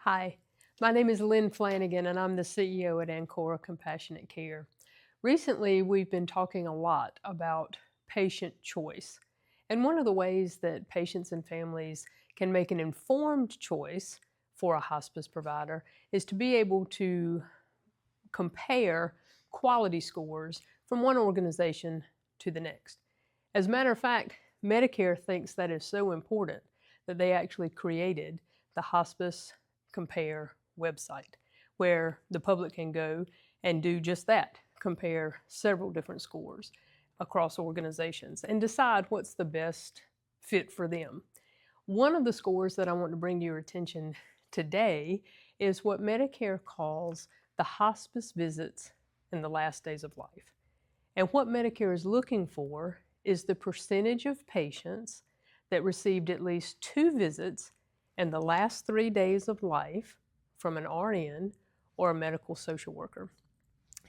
Hi, my name is Lynn Flanagan and I'm the CEO at Ancora Compassionate Care. Recently, we've been talking a lot about patient choice. And one of the ways that patients and families can make an informed choice for a hospice provider is to be able to compare quality scores from one organization to the next. As a matter of fact, Medicare thinks that is so important that they actually created the Hospice Compare website, where the public can go and do just that, compare several different scores across organizations and decide what's the best fit for them. One of the scores that I want to bring to your attention today is what Medicare calls the hospice visits in the last days of life. And what Medicare is looking for is the percentage of patients that received at least 2 visits in the last 3 days of life from an RN or a medical social worker.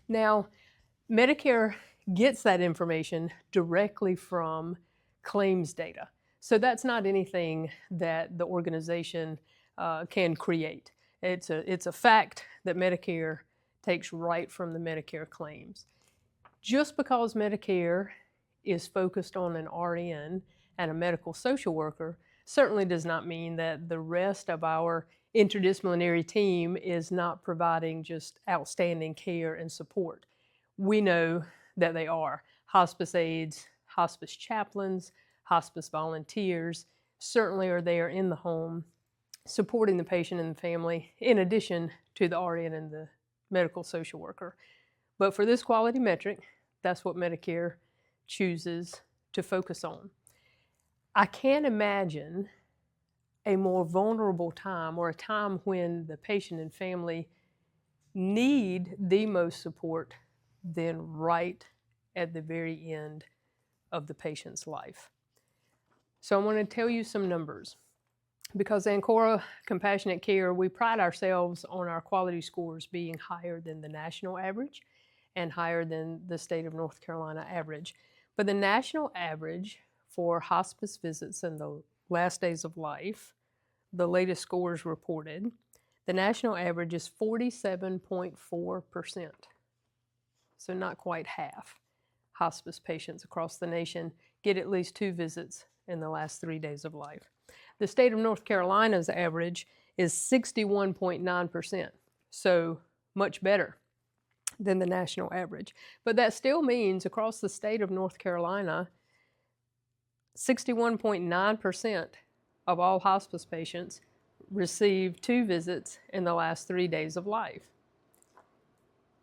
Now, Medicare gets that information directly from claims data. So that's not anything that the organization can create. It's a fact that Medicare takes right from the Medicare claims. Just because Medicare is focused on an RN and a medical social worker certainly does not mean that the rest of our interdisciplinary team is not providing just outstanding care and support. We know that they are. Hospice aides, hospice chaplains, hospice volunteers certainly are there in the home supporting the patient and the family in addition to the RN and the medical social worker. But for this quality metric, that's what Medicare chooses to focus on. I can't imagine a more vulnerable time or a time when the patient and family need the most support than right at the very end of the patient's life. So I want to tell you some numbers. Because Ancora Compassionate Care, we pride ourselves on our quality scores being higher than the national average and higher than the state of North Carolina average. But the national average for hospice visits in the last days of life, the latest scores reported, the national average is 47.4%. So not quite half hospice patients across the nation get at least 2 visits in the last 3 days of life. The state of North Carolina's average is 61.9%, so much better than the national average. But that still means across the state of North Carolina, 61.9% of all hospice patients receive 2 visits in the last 3 days of life.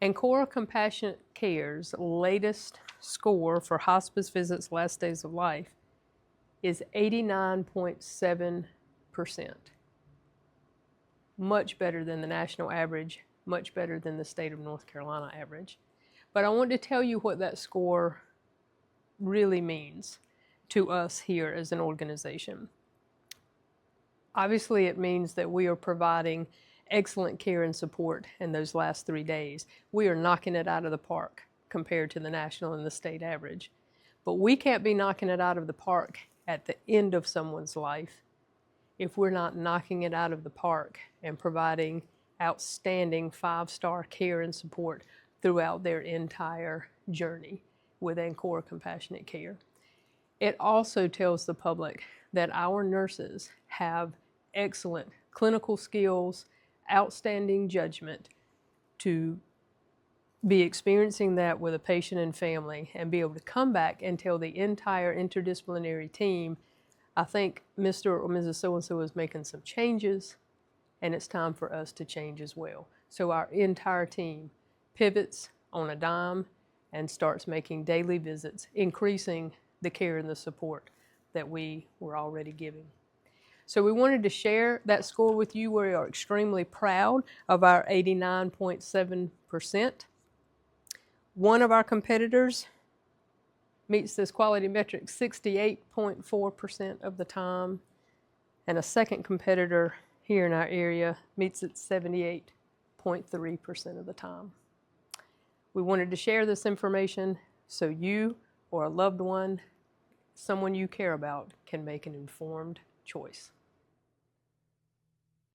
Ancora Compassionate Care's latest score for hospice visits last days of life is 89.7%. Much better than the national average, much better than the state of North Carolina average. But I want to tell you what that score really means to us here as an organization. Obviously, it means that we are providing excellent care and support in those last 3 days. We are knocking it out of the park compared to the national and the state average. But we can't be knocking it out of the park at the end of someone's life if we're not knocking it out of the park and providing outstanding 5-star care and support throughout their entire journey with Ancora Compassionate Care. It also tells the public that our nurses have excellent clinical skills, outstanding judgment to be experiencing that with a patient and family and be able to come back and tell the entire interdisciplinary team, I think Mr. or Mrs. So-and-so is making some changes and it's time for us to change as well. So our entire team pivots on a dime and starts making daily visits, increasing the care and the support that we were already giving. So we wanted to share that score with you. We are extremely proud of our 89.7%. One of our competitors meets this quality metric 68.4% of the time, and a second competitor here in our area meets it 78.3% of the time. We wanted to share this information so you or a loved one, someone you care about, can make an informed choice.